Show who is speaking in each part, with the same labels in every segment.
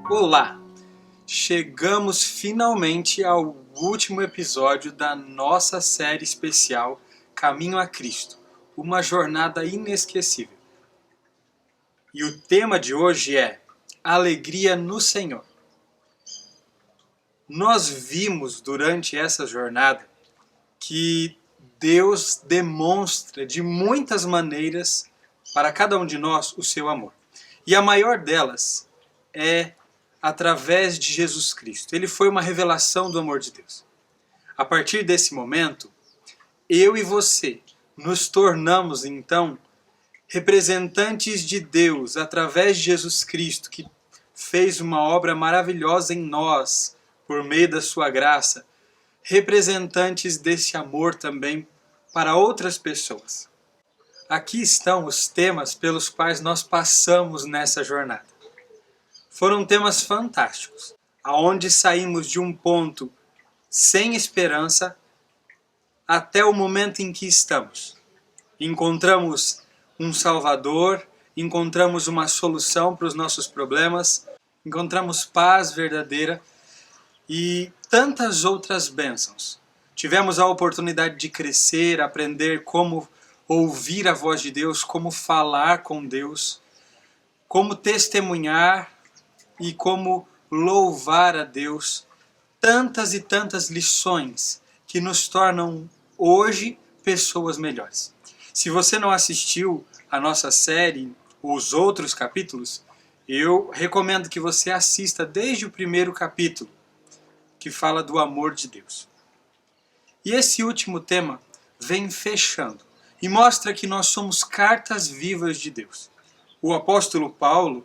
Speaker 1: Olá! Chegamos finalmente ao último episódio da nossa série especial Caminho a Cristo, uma jornada inesquecível. E o tema de hoje é Alegria no Senhor. Nós vimos durante essa jornada que Deus demonstra de muitas maneiras para cada um de nós o seu amor. E a maior delas é através de Jesus Cristo. Ele foi uma revelação do amor de Deus. A partir desse momento, eu e você nos tornamos, então, representantes de Deus através de Jesus Cristo, que fez uma obra maravilhosa em nós, por meio da sua graça, representantes desse amor também para outras pessoas. Aqui estão os temas pelos quais nós passamos nessa jornada. Foram temas fantásticos, aonde saímos de um ponto sem esperança até o momento em que estamos. Encontramos um Salvador, encontramos uma solução para os nossos problemas, encontramos paz verdadeira e tantas outras bênçãos. Tivemos a oportunidade de crescer, aprender como ouvir a voz de Deus, como falar com Deus, como testemunhar e como louvar a Deus. Tantas e tantas lições que nos tornam hoje pessoas melhores. Se você não assistiu a nossa série, os outros capítulos, eu recomendo que você assista desde o primeiro capítulo, que fala do amor de Deus. E esse último tema vem fechando e mostra que nós somos cartas vivas de Deus. O apóstolo Paulo,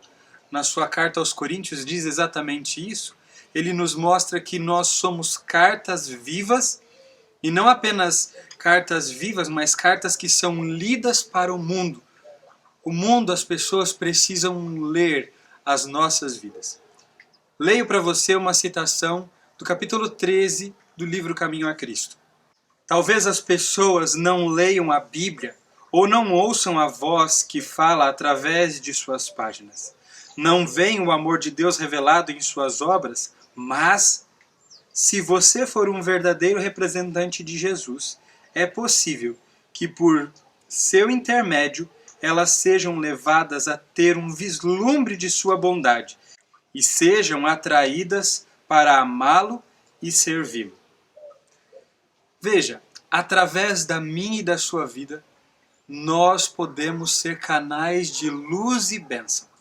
Speaker 1: na sua carta aos Coríntios, diz exatamente isso. Ele nos mostra que nós somos cartas vivas, e não apenas cartas vivas, mas cartas que são lidas para o mundo. O mundo, as pessoas precisam ler as nossas vidas. Leio para você uma citação do capítulo 13 do livro Caminho a Cristo. Talvez as pessoas não leiam a Bíblia ou não ouçam a voz que fala através de suas páginas. Não veem o amor de Deus revelado em suas obras, mas se você for um verdadeiro representante de Jesus, é possível que por seu intermédio elas sejam levadas a ter um vislumbre de sua bondade e sejam atraídas para amá-lo e servi-lo. Veja, através da minha e da sua vida, nós podemos ser canais de luz e bênção.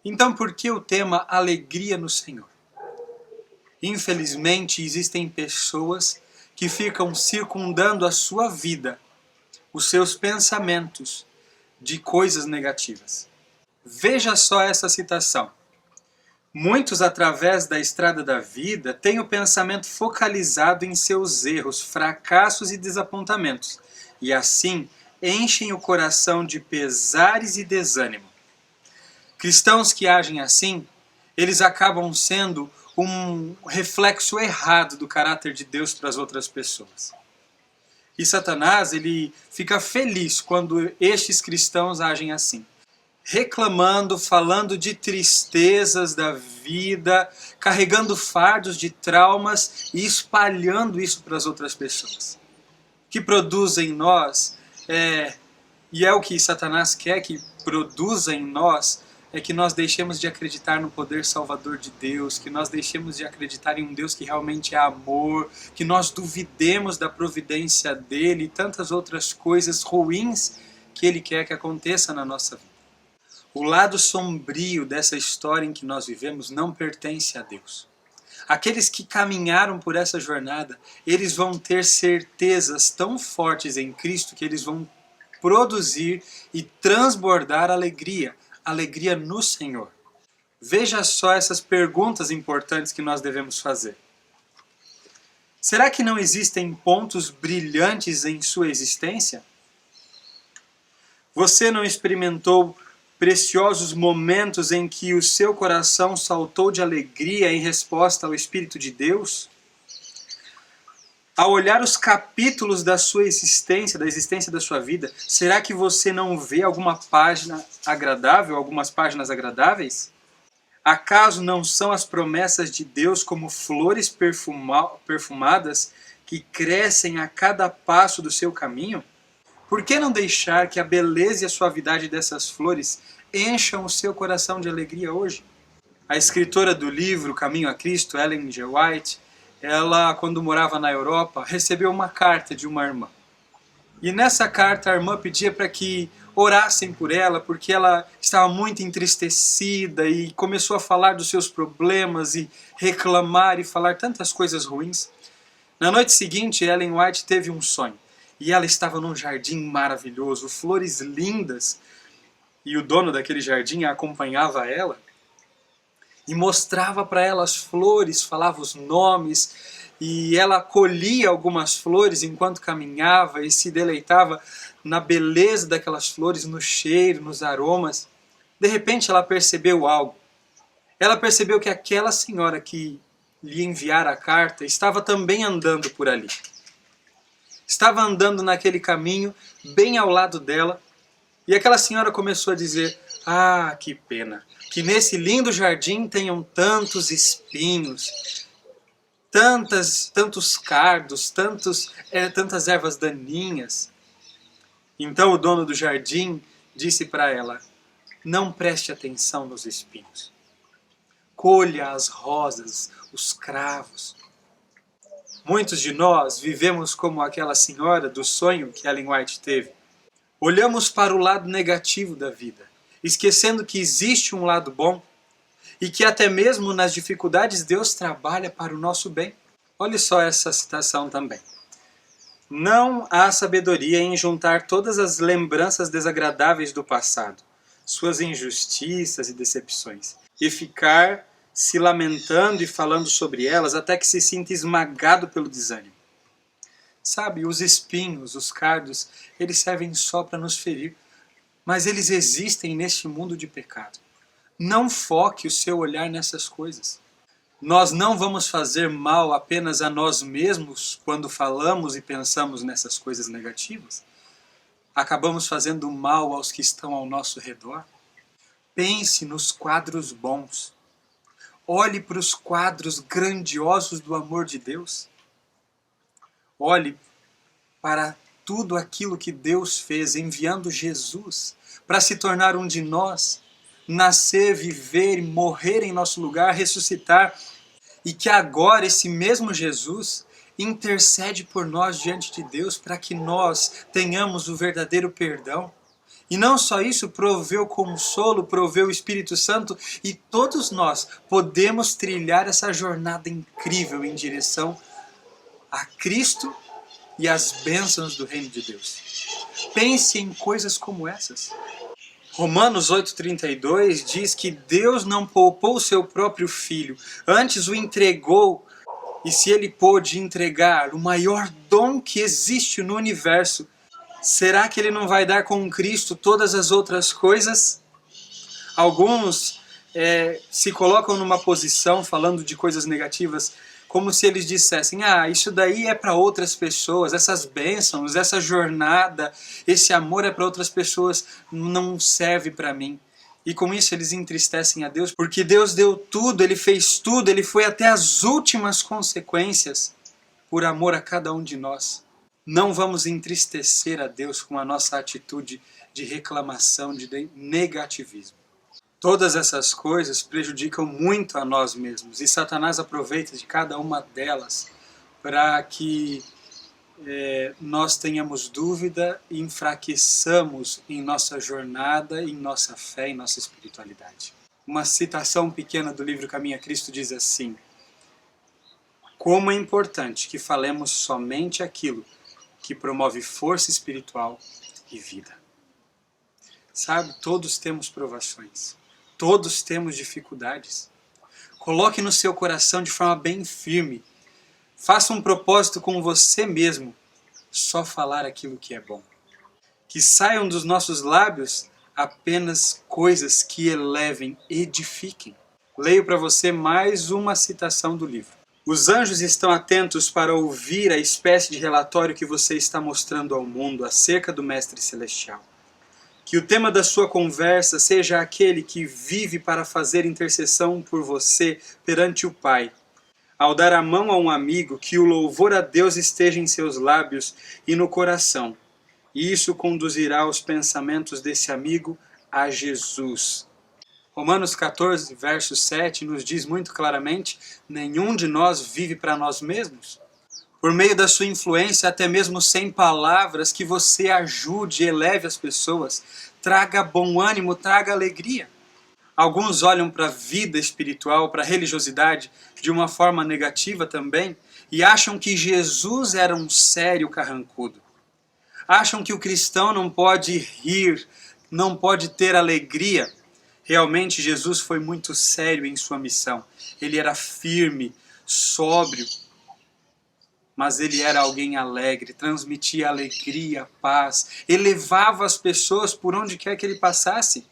Speaker 1: Então, por que o tema Alegria no Senhor? Infelizmente, existem pessoas que ficam circundando a sua vida, os seus pensamentos, de coisas negativas. Veja só essa citação. Muitos, através da estrada da vida, têm o pensamento focalizado em seus erros, fracassos e desapontamentos, e assim enchem o coração de pesares e desânimo. Cristãos que agem assim, eles acabam sendo um reflexo errado do caráter de Deus para as outras pessoas. E Satanás, ele fica feliz quando estes cristãos agem assim. Reclamando, falando de tristezas da vida, carregando fardos de traumas e espalhando isso para as outras pessoas. O que produz em nós, e é o que Satanás quer que produza em nós, é que nós deixemos de acreditar no poder salvador de Deus, que nós deixemos de acreditar em um Deus que realmente é amor, que nós duvidemos da providência dele e tantas outras coisas ruins que ele quer que aconteça na nossa vida. O lado sombrio dessa história em que nós vivemos não pertence a Deus. Aqueles que caminharam por essa jornada, eles vão ter certezas tão fortes em Cristo que eles vão produzir e transbordar alegria no Senhor. Veja só essas perguntas importantes que nós devemos fazer. Será que não existem pontos brilhantes em sua existência? Você não experimentou preciosos momentos em que o seu coração saltou de alegria em resposta ao Espírito de Deus? Ao olhar os capítulos da sua existência, da existência da sua vida, será que você não vê alguma página agradável, algumas páginas agradáveis? Acaso não são as promessas de Deus como flores perfumadas que crescem a cada passo do seu caminho? Por que não deixar que a beleza e a suavidade dessas flores encham o seu coração de alegria hoje? A escritora do livro Caminho a Cristo, Ellen G. White, ela, quando morava na Europa, recebeu uma carta de uma irmã. E nessa carta a irmã pedia para que orassem por ela, porque ela estava muito entristecida e começou a falar dos seus problemas e reclamar e falar tantas coisas ruins. Na noite seguinte, Ellen White teve um sonho. E ela estava num jardim maravilhoso, flores lindas. E o dono daquele jardim acompanhava ela e mostrava para ela as flores, falava os nomes, e ela colhia algumas flores enquanto caminhava e se deleitava na beleza daquelas flores, no cheiro, nos aromas. De repente ela percebeu algo. Ela percebeu que aquela senhora que lhe enviara a carta estava também andando por ali. Estava andando naquele caminho, bem ao lado dela, e aquela senhora começou a dizer: "Ah, que pena, que nesse lindo jardim tenham tantos espinhos, tantos cardos, tantas ervas daninhas." Então o dono do jardim disse para ela: "Não preste atenção nos espinhos. Colha as rosas, os cravos." Muitos de nós vivemos como aquela senhora do sonho que Ellen White teve. Olhamos para o lado negativo da vida, esquecendo que existe um lado bom e que até mesmo nas dificuldades Deus trabalha para o nosso bem. Olhe só essa citação também. Não há sabedoria em juntar todas as lembranças desagradáveis do passado, suas injustiças e decepções, e ficar se lamentando e falando sobre elas até que se sinta esmagado pelo desânimo. Sabe, os espinhos, os cardos, eles servem só para nos ferir, mas eles existem neste mundo de pecado. Não foque o seu olhar nessas coisas. Nós não vamos fazer mal apenas a nós mesmos quando falamos e pensamos nessas coisas negativas. Acabamos fazendo mal aos que estão ao nosso redor. Pense nos quadros bons. Olhe para os quadros grandiosos do amor de Deus. Olhe para tudo aquilo que Deus fez, enviando Jesus para se tornar um de nós, nascer, viver, morrer em nosso lugar, ressuscitar, e que agora esse mesmo Jesus intercede por nós diante de Deus para que nós tenhamos o verdadeiro perdão. E não só isso, proveu consolo, proveu o Espírito Santo, e todos nós podemos trilhar essa jornada incrível em direção a Cristo e às bênçãos do reino de Deus. Pense em coisas como essas. Romanos 8,32 diz que Deus não poupou o seu próprio Filho, antes o entregou, e se ele pôde entregar o maior dom que existe no universo, será que ele não vai dar com Cristo todas as outras coisas? Alguns se colocam numa posição, falando de coisas negativas, como se eles dissessem: "Ah, isso daí é para outras pessoas, essas bênçãos, essa jornada, esse amor é para outras pessoas, não serve para mim." E com isso eles entristecem a Deus, porque Deus deu tudo, Ele fez tudo, Ele foi até as últimas consequências por amor a cada um de nós. Não vamos entristecer a Deus com a nossa atitude de reclamação, de negativismo. Todas essas coisas prejudicam muito a nós mesmos, e Satanás aproveita de cada uma delas para que nós tenhamos dúvida e enfraqueçamos em nossa jornada, em nossa fé, em nossa espiritualidade. Uma citação pequena do livro Caminho a Cristo diz assim: "Como é importante que falemos somente aquilo que promove força espiritual e vida." Sabe, todos temos provações, todos temos dificuldades. Coloque no seu coração de forma bem firme. Faça um propósito com você mesmo, só falar aquilo que é bom. Que saiam dos nossos lábios apenas coisas que elevem, edifiquem. Leio para você mais uma citação do livro. "Os anjos estão atentos para ouvir a espécie de relatório que você está mostrando ao mundo acerca do Mestre Celestial. Que o tema da sua conversa seja aquele que vive para fazer intercessão por você perante o Pai. Ao dar a mão a um amigo, que o louvor a Deus esteja em seus lábios e no coração. E isso conduzirá os pensamentos desse amigo a Jesus. Romanos 14, verso 7 nos diz muito claramente: nenhum de nós vive para nós mesmos. Por meio da sua influência, até mesmo sem palavras, que você ajude e eleve as pessoas, traga bom ânimo, traga alegria. Alguns olham para a vida espiritual, para a religiosidade, de uma forma negativa também, e acham que Jesus era um sério carrancudo. Acham que o cristão não pode rir, não pode ter alegria. Realmente, Jesus foi muito sério em sua missão. Ele era firme, sóbrio, mas ele era alguém alegre, transmitia alegria, paz, elevava as pessoas por onde quer que ele passasse.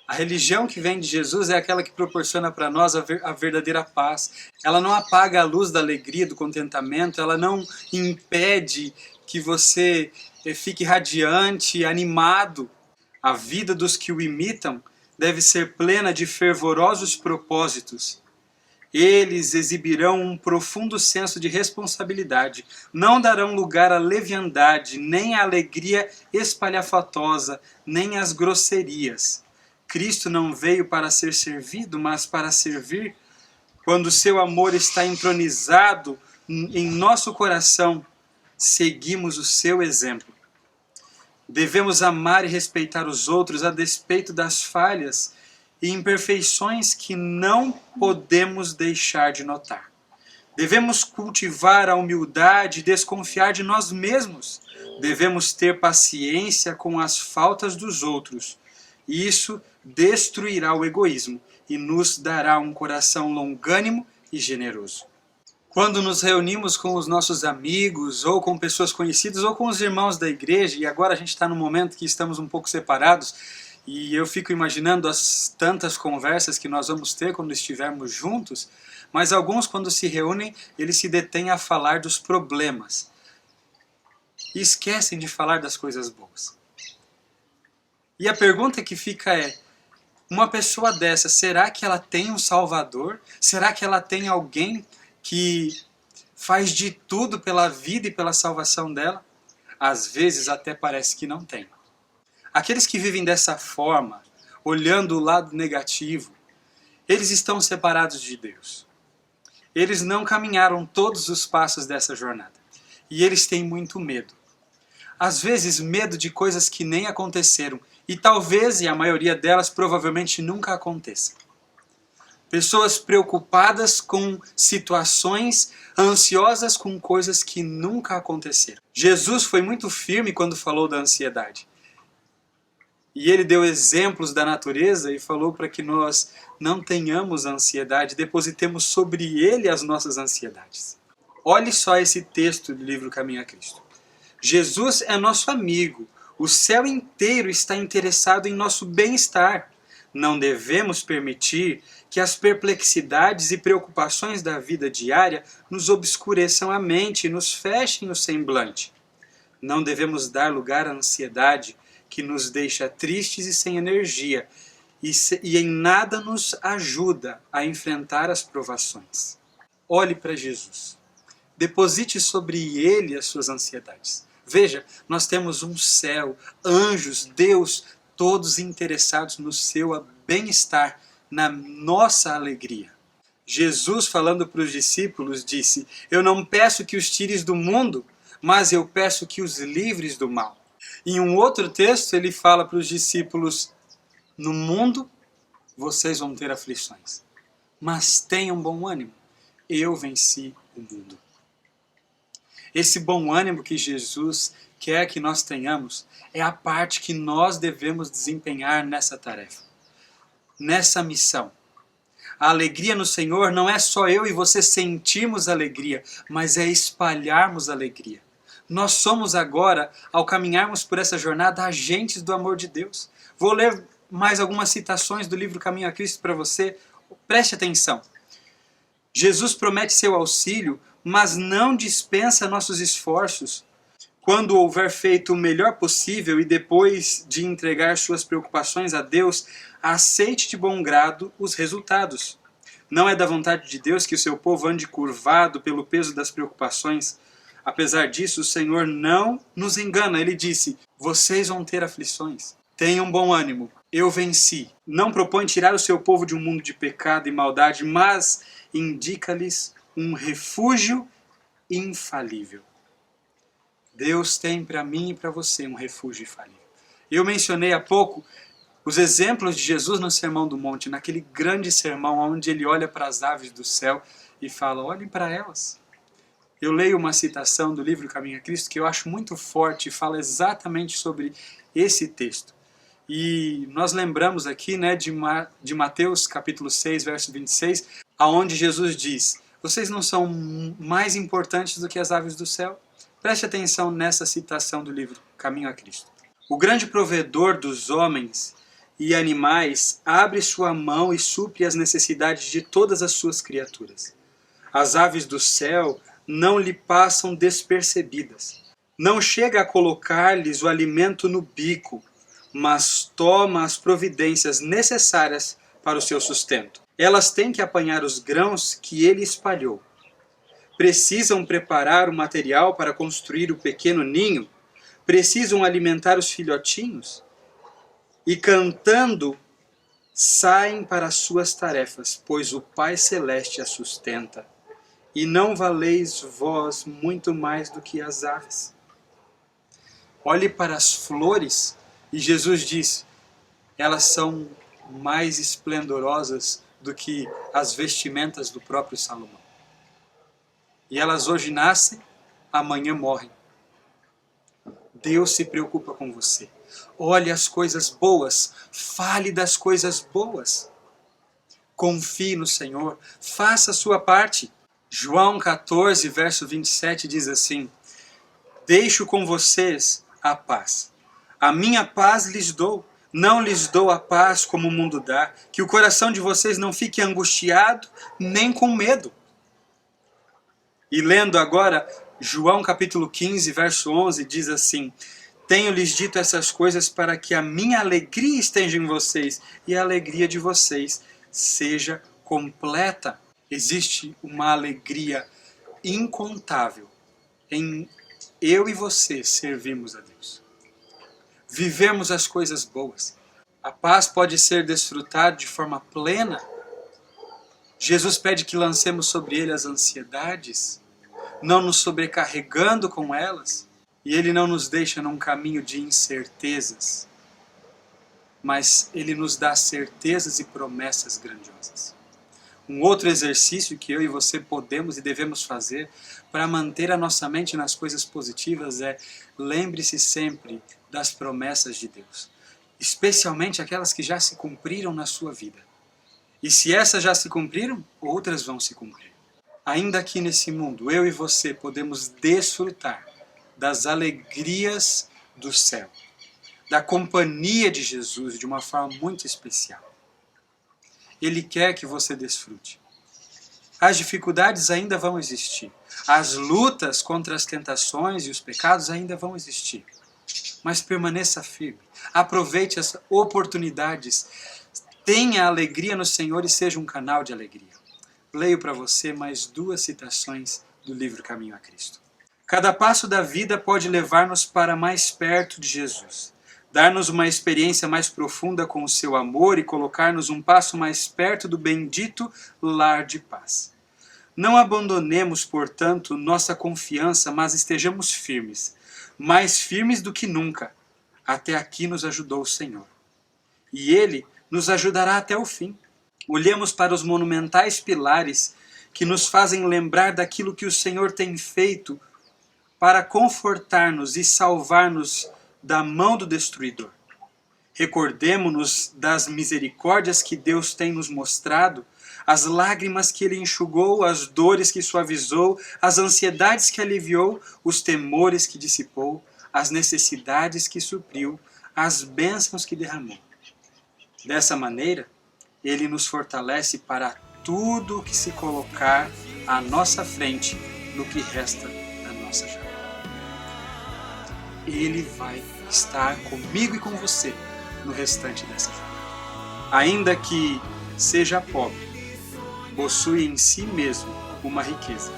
Speaker 1: A religião que vem de Jesus é aquela que proporciona para nós a verdadeira paz. Ela não apaga a luz da alegria, do contentamento, ela não impede que você fique radiante, animado. A vida dos que o imitam deve ser plena de fervorosos propósitos. Eles exibirão um profundo senso de responsabilidade, não darão lugar à leviandade, nem à alegria espalhafatosa, nem às grosserias. Cristo não veio para ser servido, mas para servir. Quando seu amor está entronizado em nosso coração, seguimos o seu exemplo. Devemos amar e respeitar os outros a despeito das falhas e imperfeições que não podemos deixar de notar. Devemos cultivar a humildade e desconfiar de nós mesmos. Devemos ter paciência com as faltas dos outros. Isso destruirá o egoísmo e nos dará um coração longânimo e generoso. Quando nos reunimos com os nossos amigos, ou com pessoas conhecidas, ou com os irmãos da igreja, e agora a gente está num momento que estamos um pouco separados, e eu fico imaginando as tantas conversas que nós vamos ter quando estivermos juntos, mas alguns, quando se reúnem, eles se detêm a falar dos problemas. E esquecem de falar das coisas boas. E a pergunta que fica é, uma pessoa dessa, será que ela tem um Salvador? Será que ela tem alguém que faz de tudo pela vida e pela salvação dela? Às vezes até parece que não tem. Aqueles que vivem dessa forma, olhando o lado negativo, eles estão separados de Deus. Eles não caminharam todos os passos dessa jornada. E eles têm muito medo. Às vezes, medo de coisas que nem aconteceram. E talvez, e a maioria delas, provavelmente nunca aconteça. Pessoas preocupadas com situações, ansiosas com coisas que nunca aconteceram. Jesus foi muito firme quando falou da ansiedade. E ele deu exemplos da natureza e falou para que nós não tenhamos ansiedade, depositemos sobre ele as nossas ansiedades. Olhe só esse texto do livro Caminho a Cristo. Jesus é nosso amigo. O céu inteiro está interessado em nosso bem-estar. Não devemos permitir que as perplexidades e preocupações da vida diária nos obscureçam a mente e nos fechem o semblante. Não devemos dar lugar à ansiedade que nos deixa tristes e sem energia e em nada nos ajuda a enfrentar as provações. Olhe para Jesus. Deposite sobre ele as suas ansiedades. Veja, nós temos um céu, anjos, Deus, todos interessados no seu bem-estar, na nossa alegria. Jesus, falando para os discípulos, disse: eu não peço que os tires do mundo, mas eu peço que os livres do mal. Em um outro texto, ele fala para os discípulos: no mundo vocês vão ter aflições, mas tenham bom ânimo, eu venci o mundo. Esse bom ânimo que Jesus quer que nós tenhamos é a parte que nós devemos desempenhar nessa tarefa, nessa missão. A alegria no Senhor não é só eu e você sentirmos alegria, mas é espalharmos alegria. Nós somos agora, ao caminharmos por essa jornada, agentes do amor de Deus. Vou ler mais algumas citações do livro Caminho a Cristo para você. Preste atenção. Jesus promete seu auxílio, mas não dispensa nossos esforços. Quando houver feito o melhor possível e depois de entregar suas preocupações a Deus, aceite de bom grado os resultados. Não é da vontade de Deus que o seu povo ande curvado pelo peso das preocupações. Apesar disso, o Senhor não nos engana. Ele disse: vocês vão ter aflições. Tenham bom ânimo. Eu venci. Não propõe tirar o seu povo de um mundo de pecado e maldade, mas indica-lhes um refúgio infalível. Deus tem para mim e para você um refúgio infalível. Eu mencionei há pouco os exemplos de Jesus no Sermão do Monte, naquele grande sermão onde ele olha para as aves do céu e fala: olhem para elas. Eu leio uma citação do livro Caminho a Cristo que eu acho muito forte e fala exatamente sobre esse texto. E nós lembramos aqui, né, de Mateus capítulo 6, verso 26, aonde Jesus diz: vocês não são mais importantes do que as aves do céu? Preste atenção nessa citação do livro Caminho a Cristo. O grande provedor dos homens e animais abre sua mão e supre as necessidades de todas as suas criaturas. As aves do céu não lhe passam despercebidas. Não chega a colocar-lhes o alimento no bico, mas toma as providências necessárias para o seu sustento. Elas têm que apanhar os grãos que ele espalhou. Precisam preparar o material para construir o pequeno ninho. Precisam alimentar os filhotinhos. E cantando, saem para as suas tarefas, pois o Pai Celeste as sustenta. E não valeis vós muito mais do que as aves? Olhe para as flores, e Jesus diz: elas são mais esplendorosas do que as vestimentas do próprio Salomão. E elas hoje nascem, amanhã morrem. Deus se preocupa com você. Olhe as coisas boas, fale das coisas boas. Confie no Senhor, faça a sua parte. João 14, verso 27 diz assim: deixo com vocês a paz. A minha paz lhes dou. Não lhes dou a paz como o mundo dá. Que o coração de vocês não fique angustiado, nem com medo. E lendo agora, João capítulo 15, verso 11, diz assim: tenho-lhes dito essas coisas para que a minha alegria esteja em vocês e a alegria de vocês seja completa. Existe uma alegria incontável em eu e você servirmos a Deus. Vivemos as coisas boas. A paz pode ser desfrutada de forma plena. Jesus pede que lancemos sobre ele as ansiedades, não nos sobrecarregando com elas. E ele não nos deixa num caminho de incertezas, mas ele nos dá certezas e promessas grandiosas. Um outro exercício que eu e você podemos e devemos fazer para manter a nossa mente nas coisas positivas é: lembre-se sempre das promessas de Deus, especialmente aquelas que já se cumpriram na sua vida. E se essas já se cumpriram, outras vão se cumprir. Ainda aqui nesse mundo, eu e você podemos desfrutar das alegrias do céu, da companhia de Jesus de uma forma muito especial. Ele quer que você desfrute. As dificuldades ainda vão existir. As lutas contra as tentações e os pecados ainda vão existir. Mas permaneça firme. Aproveite as oportunidades. Tenha alegria no Senhor e seja um canal de alegria. Leio para você mais 2 citações do livro Caminho a Cristo. Cada passo da vida pode levar-nos para mais perto de Jesus, dar-nos uma experiência mais profunda com o seu amor e colocar-nos um passo mais perto do bendito lar de paz. Não abandonemos, portanto, nossa confiança, mas estejamos firmes, mais firmes do que nunca. Até aqui nos ajudou o Senhor. E Ele nos ajudará até o fim. Olhemos para os monumentais pilares que nos fazem lembrar daquilo que o Senhor tem feito para confortar-nos e salvar-nos da mão do destruidor. Recordemo-nos das misericórdias que Deus tem nos mostrado, as lágrimas que Ele enxugou, as dores que suavizou, as ansiedades que aliviou, os temores que dissipou, as necessidades que supriu, as bênçãos que derramou. Dessa maneira, Ele nos fortalece para tudo o que se colocar à nossa frente no que resta da nossa jornada. Ele vai estar comigo e com você no restante dessa jornada. Ainda que seja pobre, possui em si mesmo uma riqueza,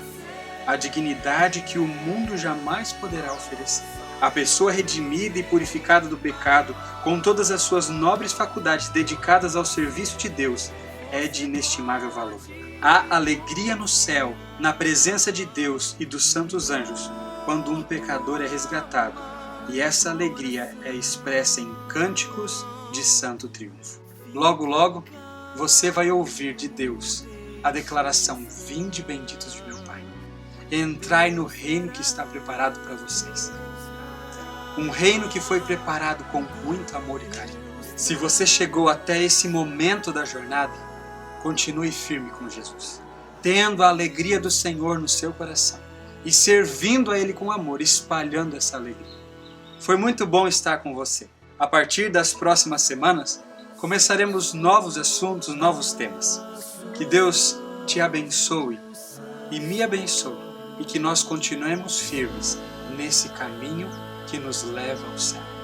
Speaker 1: a dignidade que o mundo jamais poderá oferecer. A pessoa redimida e purificada do pecado, com todas as suas nobres faculdades dedicadas ao serviço de Deus, é de inestimável valor. Há alegria no céu, na presença de Deus e dos santos anjos, quando um pecador é resgatado, e essa alegria é expressa em cânticos de santo triunfo. Logo, logo, você vai ouvir de Deus a declaração: vinde benditos de meu Pai, entrai no reino que está preparado para vocês. Um reino que foi preparado com muito amor e carinho. Se você chegou até esse momento da jornada, continue firme com Jesus, tendo a alegria do Senhor no seu coração e servindo a Ele com amor, espalhando essa alegria. Foi muito bom estar com você. A partir das próximas semanas, começaremos novos assuntos, novos temas. Que Deus te abençoe e me abençoe, e que nós continuemos firmes nesse caminho que nos leva ao céu.